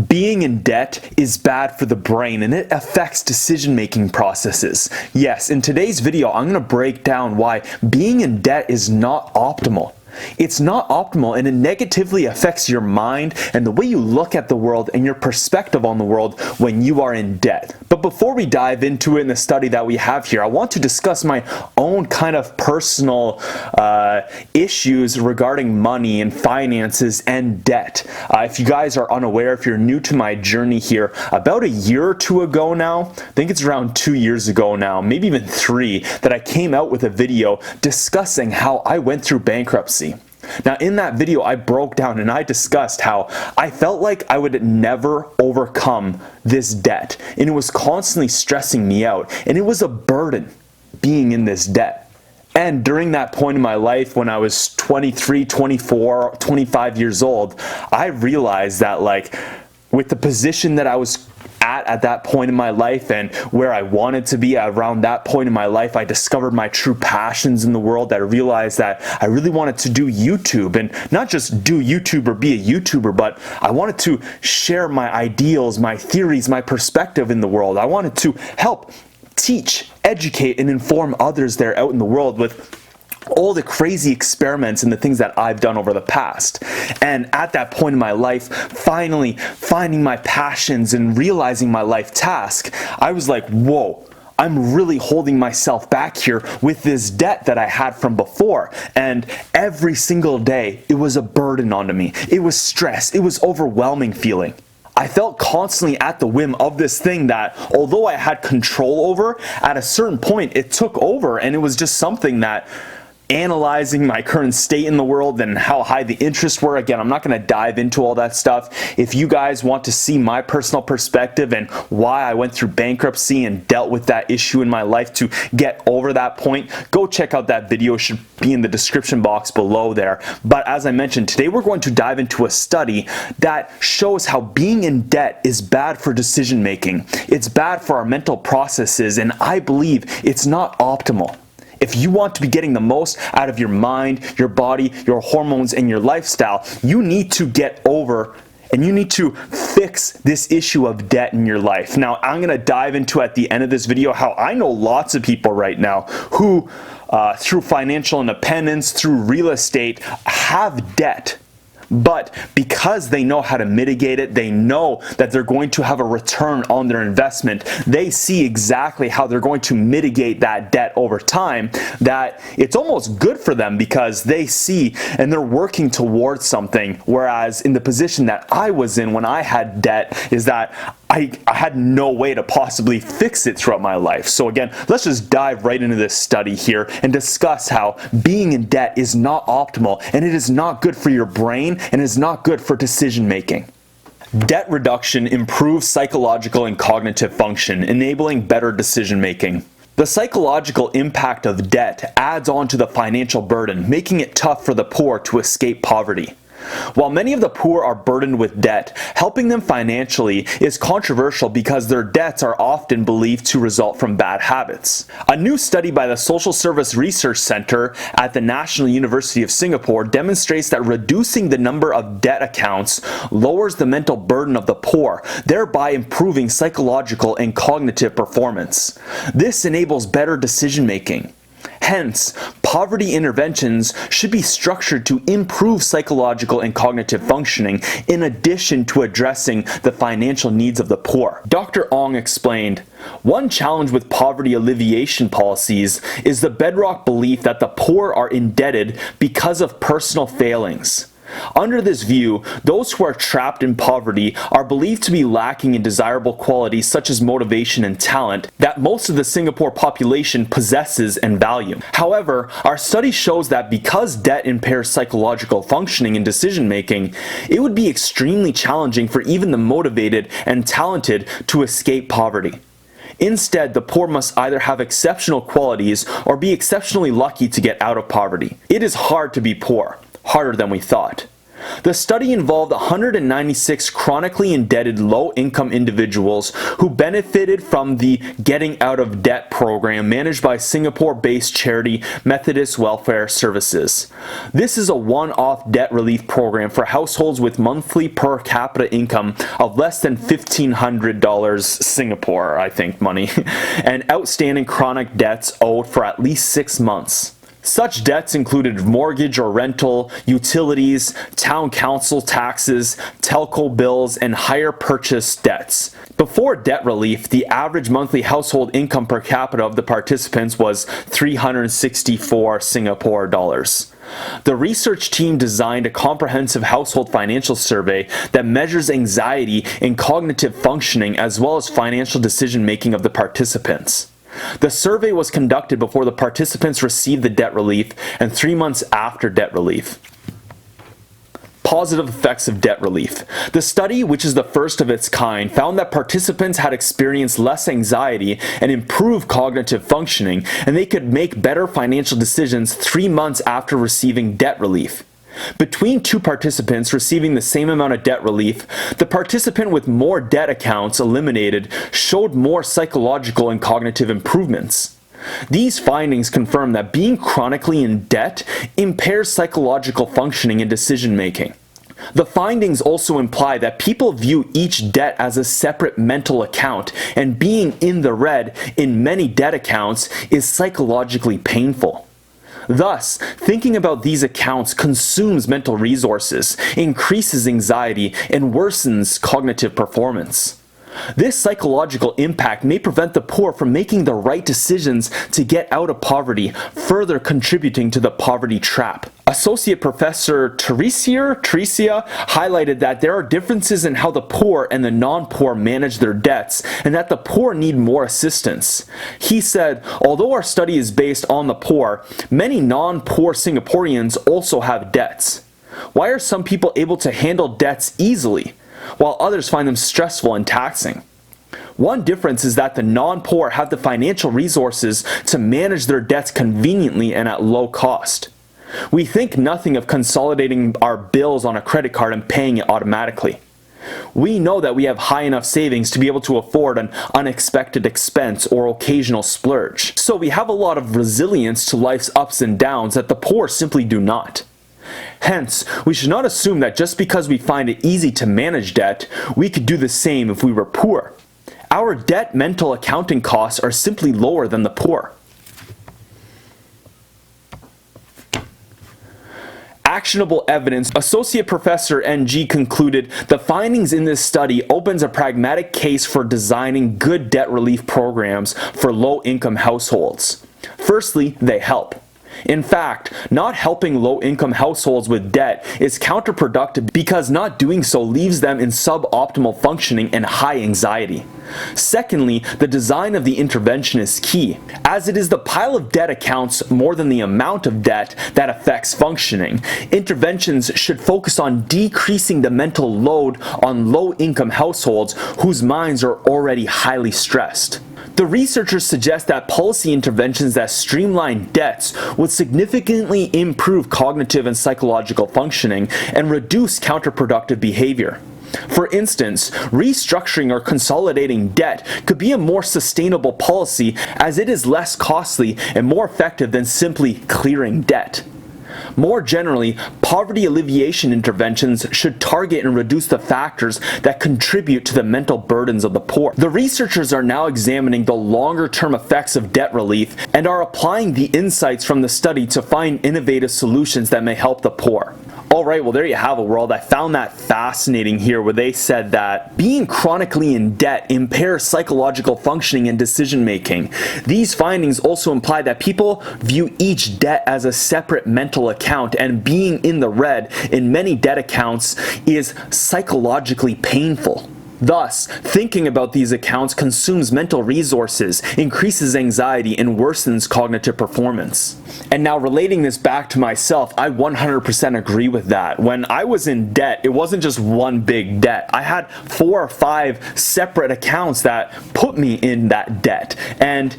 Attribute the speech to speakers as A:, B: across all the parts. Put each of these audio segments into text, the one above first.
A: Being in debt is bad for the brain and it affects decision-making processes. Yes, in today's video, I'm going to break down why being in debt is not optimal. It's not optimal and it negatively affects your mind and the way you look at the world and your perspective on the world when you are in debt. But before we dive into it in the study that we have here, I want to discuss my own kind of personal issues regarding money and finances and debt. If you guys are unaware, if you're new to my journey here, about a year or two ago now, I think it's around 2 years ago now, maybe even 3, that I came out with a video discussing how I went through bankruptcy. Now in that video I broke down and I discussed how I felt like I would never overcome this debt and it was constantly stressing me out and it was a burden being in this debt. And during that point in my life when I was 23, 24, 25 years old, I realized that with the position that I was at that point in my life and where I wanted to be around that point in my life, I discovered my true passions in the world. I realized that I really wanted to do YouTube, and not just do YouTube or be a YouTuber, but I wanted to share my ideals, my theories, my perspective in the world. I wanted to help teach, educate, and inform others there out in the world with all the crazy experiments and the things that I've done over the past. And at that point in my life, finally finding my passions and realizing my life task, I was like, whoa, I'm really holding myself back here with this debt that I had from before. And every single day, it was a burden onto me. It was stress. It was overwhelming feeling. I felt constantly at the whim of this thing that, although I had control over, at a certain point, it took over and it was just something that, analyzing my current state in the world and how high the interests were. Again, I'm not going to dive into all that stuff. If you guys want to see my personal perspective and why I went through bankruptcy and dealt with that issue in my life to get over that point, go check out that video. It should be in the description box below there. But as I mentioned, today we're going to dive into a study that shows how being in debt is bad for decision making. It's bad for our mental processes, and I believe it's not optimal. If you want to be getting the most out of your mind, your body, your hormones, and your lifestyle, you need to get over and you need to fix this issue of debt in your life. Now, I'm going to dive into at the end of this video how I know lots of people right now who, through financial independence, through real estate, have debt. But because they know how to mitigate it, they know that they're going to have a return on their investment, they see exactly how they're going to mitigate that debt over time, that it's almost good for them because they see and they're working towards something. Whereas in the position that I was in when I had debt is that I had no way to possibly fix it throughout my life. So again, let's just dive right into this study here and discuss how being in debt is not optimal and it is not good for your brain and is not good for decision making. Debt reduction improves psychological and cognitive function, enabling better decision making. The psychological impact of debt adds on to the financial burden, making it tough for the poor to escape poverty. While many of the poor are burdened with debt, helping them financially is controversial because their debts are often believed to result from bad habits. A new study by the Social Service Research Center at the National University of Singapore demonstrates that reducing the number of debt accounts lowers the mental burden of the poor, thereby improving psychological and cognitive performance. This enables better decision making. Hence, poverty interventions should be structured to improve psychological and cognitive functioning in addition to addressing the financial needs of the poor. Dr. Ong explained, "One challenge with poverty alleviation policies is the bedrock belief that the poor are indebted because of personal failings. Under this view, those who are trapped in poverty are believed to be lacking in desirable qualities such as motivation and talent that most of the Singapore population possesses and value. However, our study shows that because debt impairs psychological functioning and decision making, it would be extremely challenging for even the motivated and talented to escape poverty. Instead, the poor must either have exceptional qualities or be exceptionally lucky to get out of poverty. It is hard to be poor. Harder than we thought. The study involved 196 chronically indebted low-income individuals who benefited from the Getting Out of Debt program managed by Singapore-based charity Methodist Welfare Services. This is a one-off debt relief program for households with monthly per capita income of less than $1,500 Singapore, I think, money, and outstanding chronic debts owed for at least 6 months. Such debts included mortgage or rental, utilities, town council taxes, telco bills, and hire purchase debts. Before debt relief, the average monthly household income per capita of the participants was 364 Singapore dollars. The research team designed a comprehensive household financial survey that measures anxiety and cognitive functioning as well as financial decision-making of the participants. The survey was conducted before the participants received the debt relief and 3 months after debt relief. Positive effects of debt relief. The study, which is the first of its kind, found that participants had experienced less anxiety and improved cognitive functioning, and they could make better financial decisions 3 months after receiving debt relief. Between two participants receiving the same amount of debt relief, the participant with more debt accounts eliminated showed more psychological and cognitive improvements. These findings confirm that being chronically in debt impairs psychological functioning and decision making. The findings also imply that people view each debt as a separate mental account, and being in the red in many debt accounts is psychologically painful. Thus, thinking about these accounts consumes mental resources, increases anxiety, and worsens cognitive performance. This psychological impact may prevent the poor from making the right decisions to get out of poverty, further contributing to the poverty trap. Associate Professor Trecia highlighted that there are differences in how the poor and the non-poor manage their debts, and that the poor need more assistance. He said, although our study is based on the poor, many non-poor Singaporeans also have debts. Why are some people able to handle debts easily, while others find them stressful and taxing? One difference is that the non-poor have the financial resources to manage their debts conveniently and at low cost. We think nothing of consolidating our bills on a credit card and paying it automatically. We know that we have high enough savings to be able to afford an unexpected expense or occasional splurge. So we have a lot of resilience to life's ups and downs that the poor simply do not. Hence, we should not assume that just because we find it easy to manage debt, we could do the same if we were poor. Our debt mental accounting costs are simply lower than the poor. Actionable evidence. Associate Professor NG concluded the findings in this study opens a pragmatic case for designing good debt relief programs for low-income households. Firstly, they help. In fact, not helping low-income households with debt is counterproductive because not doing so leaves them in suboptimal functioning and high anxiety. Secondly, the design of the intervention is key, as it is the pile of debt accounts more than the amount of debt that affects functioning. Interventions should focus on decreasing the mental load on low-income households whose minds are already highly stressed. The researchers suggest that policy interventions that streamline debts would significantly improve cognitive and psychological functioning and reduce counterproductive behavior. For instance, restructuring or consolidating debt could be a more sustainable policy as it is less costly and more effective than simply clearing debt. More generally, poverty alleviation interventions should target and reduce the factors that contribute to the mental burdens of the poor. The researchers are now examining the longer-term effects of debt relief and are applying the insights from the study to find innovative solutions that may help the poor. Alright, well there you have it, world. I found that fascinating here where they said that being chronically in debt impairs psychological functioning and decision making. These findings also imply that people view each debt as a separate mental account, and being in the red in many debt accounts is psychologically painful. Thus, thinking about these accounts consumes mental resources, increases anxiety, and worsens cognitive performance. And now relating this back to myself, I 100% agree with that. When I was in debt, it wasn't just one big debt. I had 4 or 5 separate accounts that put me in that debt. And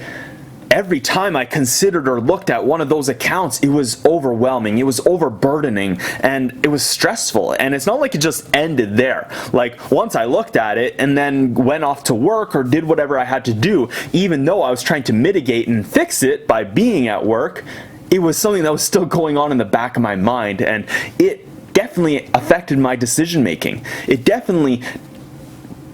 A: every time I considered or looked at one of those accounts, it was overwhelming, it was overburdening, and it was stressful. And it's not like it just ended there. Like, once I looked at it and then went off to work or did whatever I had to do, even though I was trying to mitigate and fix it by being at work, it was something that was still going on in the back of my mind, and it definitely affected my decision making. It definitely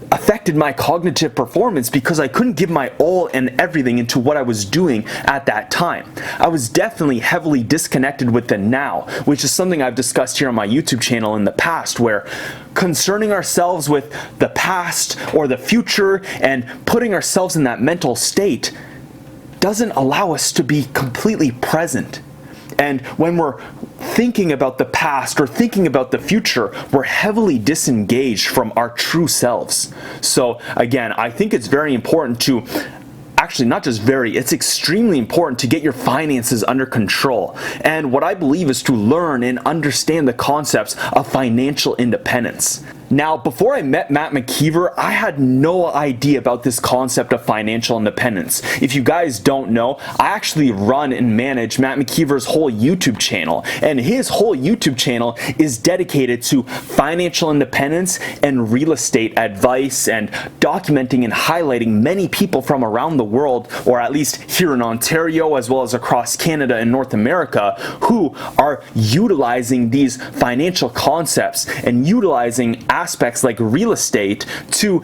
A: affected my cognitive performance because I couldn't give my all and everything into what I was doing at that time. I was definitely heavily disconnected with the now, which is something I've discussed here on my YouTube channel in the past, where concerning ourselves with the past or the future and putting ourselves in that mental state doesn't allow us to be completely present. And when we're thinking about the past or thinking about the future, we're heavily disengaged from our true selves. So again, I think it's very important to, actually not just very, it's extremely important to get your finances under control. And what I believe is to learn and understand the concepts of financial independence. Now, before I met Matt McKeever, I had no idea about this concept of financial independence. If you guys don't know, I actually run and manage Matt McKeever's whole YouTube channel, and his whole YouTube channel is dedicated to financial independence and real estate advice and documenting and highlighting many people from around the world, or at least here in Ontario as well as across Canada and North America, who are utilizing these financial concepts and utilizing aspects like real estate to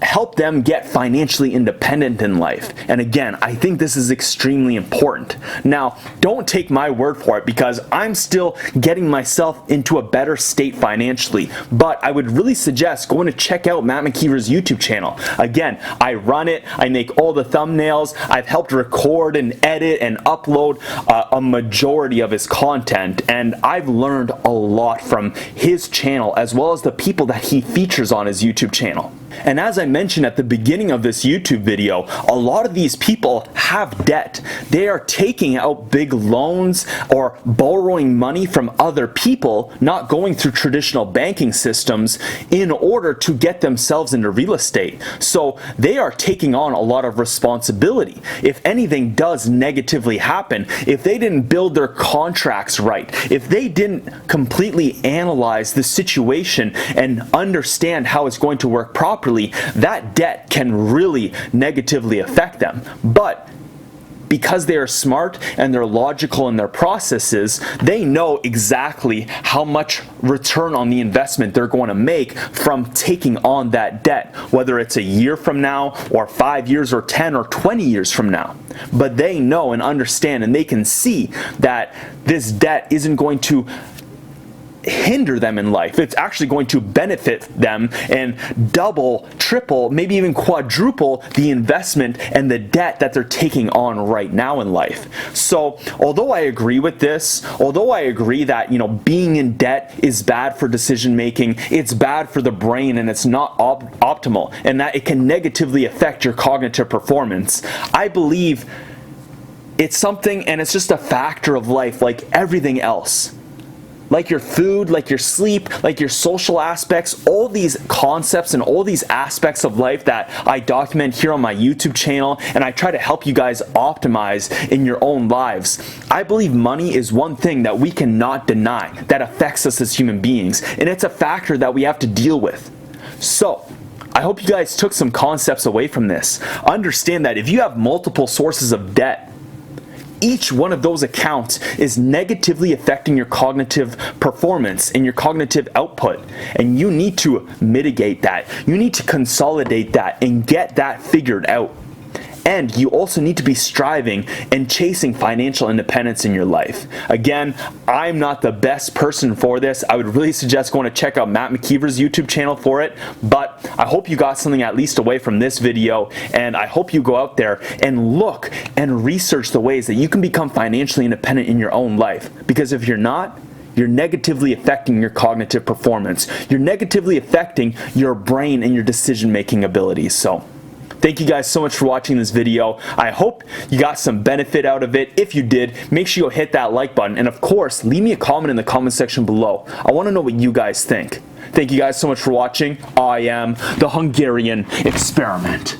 A: help them get financially independent in life. And again, I think this is extremely important. Now, don't take my word for it, because I'm still getting myself into a better state financially, but I would really suggest going to check out Matt McKeever's YouTube channel. Again, I run it, I make all the thumbnails, I've helped record and edit and upload a majority of his content, and I've learned a lot from his channel as well as the people that he features on his YouTube channel. And as I mentioned at the beginning of this YouTube video, a lot of these people have debt. They are taking out big loans or borrowing money from other people, not going through traditional banking systems, in order to get themselves into real estate. So they are taking on a lot of responsibility. If anything does negatively happen, if they didn't build their contracts right, if they didn't completely analyze the situation and understand how it's going to work properly, that debt can really negatively affect them. But because they are smart and they're logical in their processes, they know exactly how much return on the investment they're going to make from taking on that debt, whether it's a year from now or 5 years or 10 or 20 years from now. But they know and understand, and they can see that this debt isn't going to hinder them in life. It's actually going to benefit them and double, triple, maybe even quadruple the investment and the debt that they're taking on right now in life. So although I agree with this, although I agree that, being in debt is bad for decision making, it's bad for the brain, and it's not optimal, and that it can negatively affect your cognitive performance, I believe it's something, and it's just a factor of life like everything else. Like your food, like your sleep, like your social aspects, all these concepts and all these aspects of life that I document here on my YouTube channel, and I try to help you guys optimize in your own lives. I believe money is one thing that we cannot deny that affects us as human beings, and it's a factor that we have to deal with. So, I hope you guys took some concepts away from this. Understand that if you have multiple sources of debt, each one of those accounts is negatively affecting your cognitive performance and your cognitive output. And you need to mitigate that. You need to consolidate that and get that figured out. And you also need to be striving and chasing financial independence in your life. Again, I'm not the best person for this. I would really suggest going to check out Matt McKeever's YouTube channel for it. But I hope you got something at least away from this video. And I hope you go out there and look and research the ways that you can become financially independent in your own life. Because if you're not, you're negatively affecting your cognitive performance. You're negatively affecting your brain and your decision-making abilities. So, thank you guys so much for watching this video. I hope you got some benefit out of it. If you did, make sure you hit that like button. And of course, leave me a comment in the comment section below. I want to know what you guys think. Thank you guys so much for watching. I am the Hungarian Experiment.